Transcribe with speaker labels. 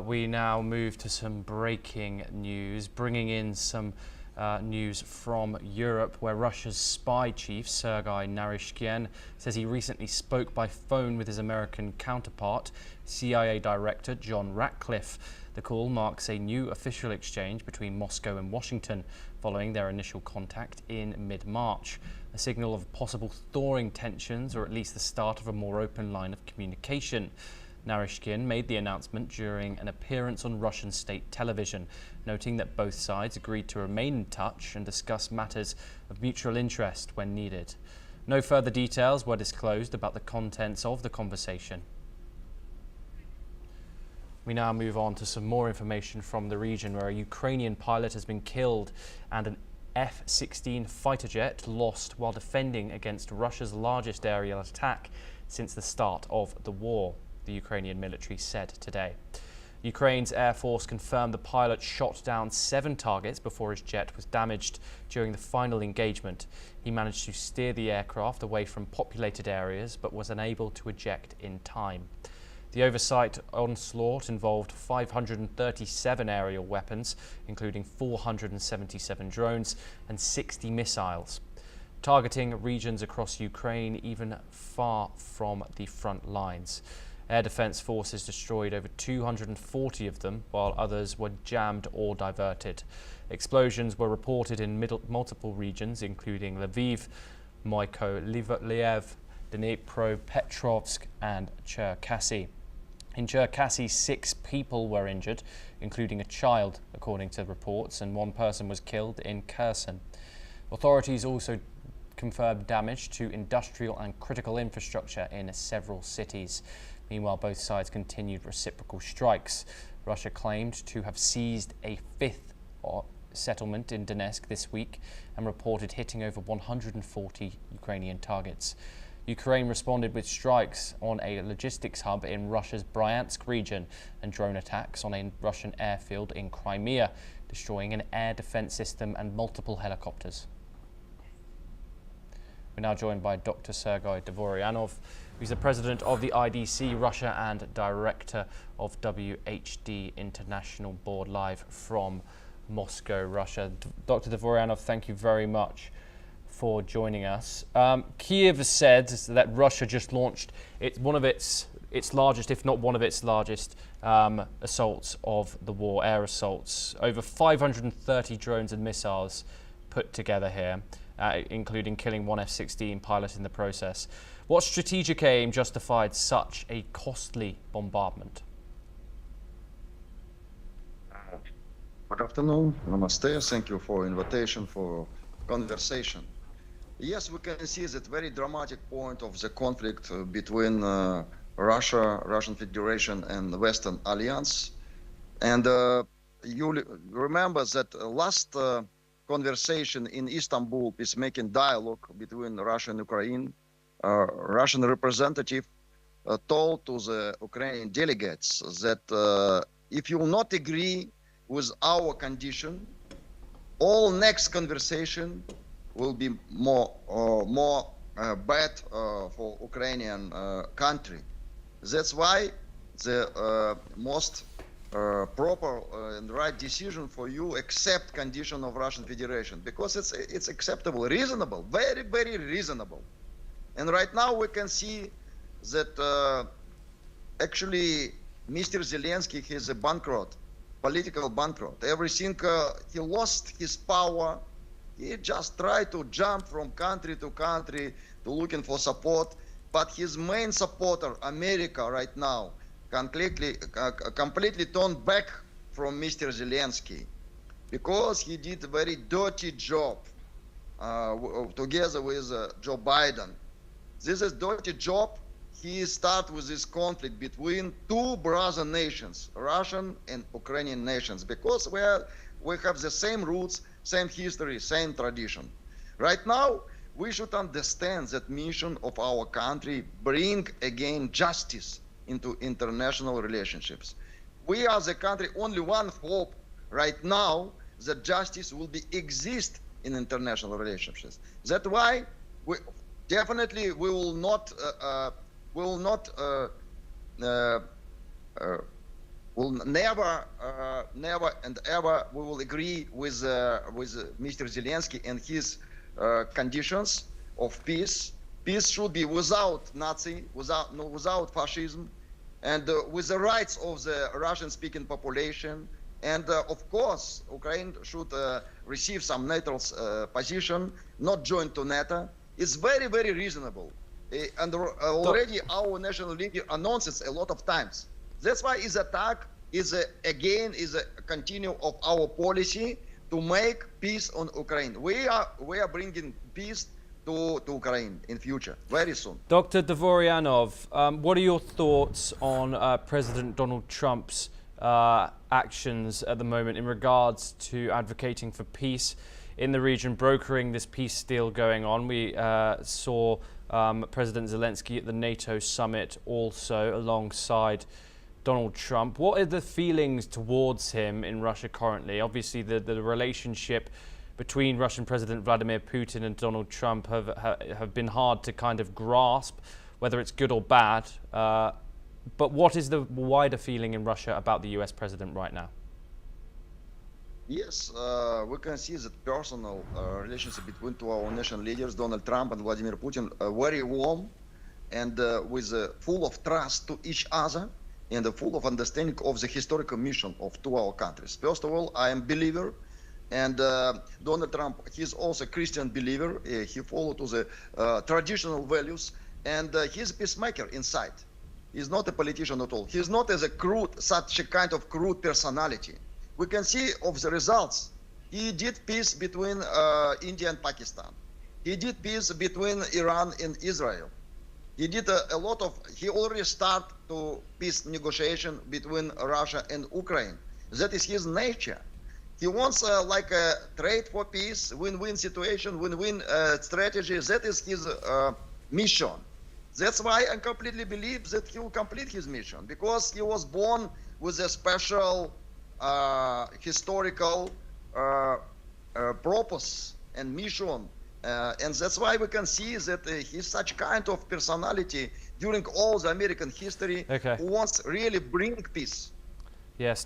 Speaker 1: We now move to some breaking news, bringing in some news from Europe, where Russia's spy chief, Sergei Narishkin, says he recently spoke by phone with his American counterpart, CIA Director John Ratcliffe. The call marks a new official exchange between Moscow and Washington following their initial contact in mid-March, a signal of possible thawing tensions, or at least the start of a more open line of communication. Narishkin made the announcement during an appearance on Russian state television, noting that both sides agreed to remain in touch and discuss matters of mutual interest when needed. No further details were disclosed about the contents of the conversation. We now move on to some more information from the region, where a Ukrainian pilot has been killed and an F-16 fighter jet lost while defending against Russia's largest aerial attack since the start of the war, the Ukrainian military said today. Ukraine's Air Force confirmed the pilot shot down 7 targets before his jet was damaged during the final engagement. He managed to steer the aircraft away from populated areas but was unable to eject in time. The oversight onslaught involved 537 aerial weapons, including 477 drones and 60 missiles, targeting regions across Ukraine even far from the front lines. Air Defence forces destroyed over 240 of them, while others were jammed or diverted. Explosions were reported in multiple regions, including Lviv, Mykolaiv, Dnipropetrovsk and Cherkasy. In Cherkasy, 6 people were injured, including a child, according to reports, and 1 person was killed in Kherson. Authorities also confirmed damage to industrial and critical infrastructure in several cities. Meanwhile, both sides continued reciprocal strikes. Russia claimed to have seized a 5th settlement in Donetsk this week and reported hitting over 140 Ukrainian targets. Ukraine responded with strikes on a logistics hub in Russia's Bryansk region and drone attacks on a Russian airfield in Crimea, destroying an air defense system and multiple helicopters. We're now joined by Dr. Sergei Dvoryanov, who's the president of the IDC Russia and director of WHD International Board, live from Moscow, Russia. Dr. Dvoryanov, thank you very much for joining us. Kiev has said that Russia just launched one of its largest, if not one of its largest, assaults of the war, air assaults. Over 530 drones and missiles put together here, including killing 1 F-16 pilot in the process. What strategic aim justified such a costly bombardment?
Speaker 2: Good afternoon. Namaste. Thank you for invitation for conversation. Yes, we can see that very dramatic point of the conflict between Russia, Russian Federation and the Western Alliance. And you remember that last conversation in Istanbul, peacemaking dialogue between Russia and Ukraine, Russian representative told to the Ukrainian delegates that if you will not agree with our condition, all next conversation will be more bad for Ukrainian country. That's why the most proper and right decision for you accept condition of Russian Federation, because it's acceptable, reasonable, very, very reasonable. And right now we can see that actually Mr. Zelensky is a bankrupt, political bankrupt. Everything, he lost his power. He just tried to jump from country to country to looking for support. But his main supporter, America, right now, completely turned back from Mr. Zelensky, because he did a very dirty job together with Joe Biden. This is dirty job. He started with this conflict between 2 brother nations, Russian and Ukrainian nations, because we have the same roots, same history, same tradition. Right now, we should understand that mission of our country, bring again justice into international relationships. We are the country, only one hope right now that justice will exist in international relationships. That's why we definitely will not will never, never and ever we will agree with Mr. Zelensky and his conditions of peace. Peace should be without Nazi, without fascism, and with the rights of the Russian-speaking population. And of course, Ukraine should receive some neutral position, not join to NATO. It's very, very reasonable. And already our national leader announces a lot of times. That's why his attack is a continue of our policy to make peace on Ukraine. We are bringing peace to Ukraine in future, very soon.
Speaker 1: Dr. Dvoryanov, what are your thoughts on President Donald Trump's actions at the moment in regards to advocating for peace in the region, brokering this peace deal going on? We saw President Zelensky at the NATO summit also alongside Donald Trump. What are the feelings towards him in Russia currently? Obviously, the relationship between Russian President Vladimir Putin and Donald Trump have been hard to kind of grasp, whether it's good or bad. But what is the wider feeling in Russia about the US president right now?
Speaker 2: Yes, we can see the personal relationship between two our national leaders, Donald Trump and Vladimir Putin, very warm and with full of trust to each other and full of understanding of the historical mission of two our countries. First of all, I am believer, and Donald Trump, he's also a Christian believer. He follows to the traditional values, and he's a peacemaker inside. He's not a politician at all. He's not as a crude, such a kind of crude personality. We can see of the results. He did peace between India and Pakistan. He did peace between Iran and Israel. He did a lot of, he already started to peace negotiation between Russia and Ukraine. That is his nature. He wants like a trade for peace, win-win situation, win-win strategy. That is his mission. That's why I completely believe that he will complete his mission, because he was born with a special historical purpose and mission. And that's why we can see that he's such kind of personality during all the American history who wants really bring peace.
Speaker 1: Yes.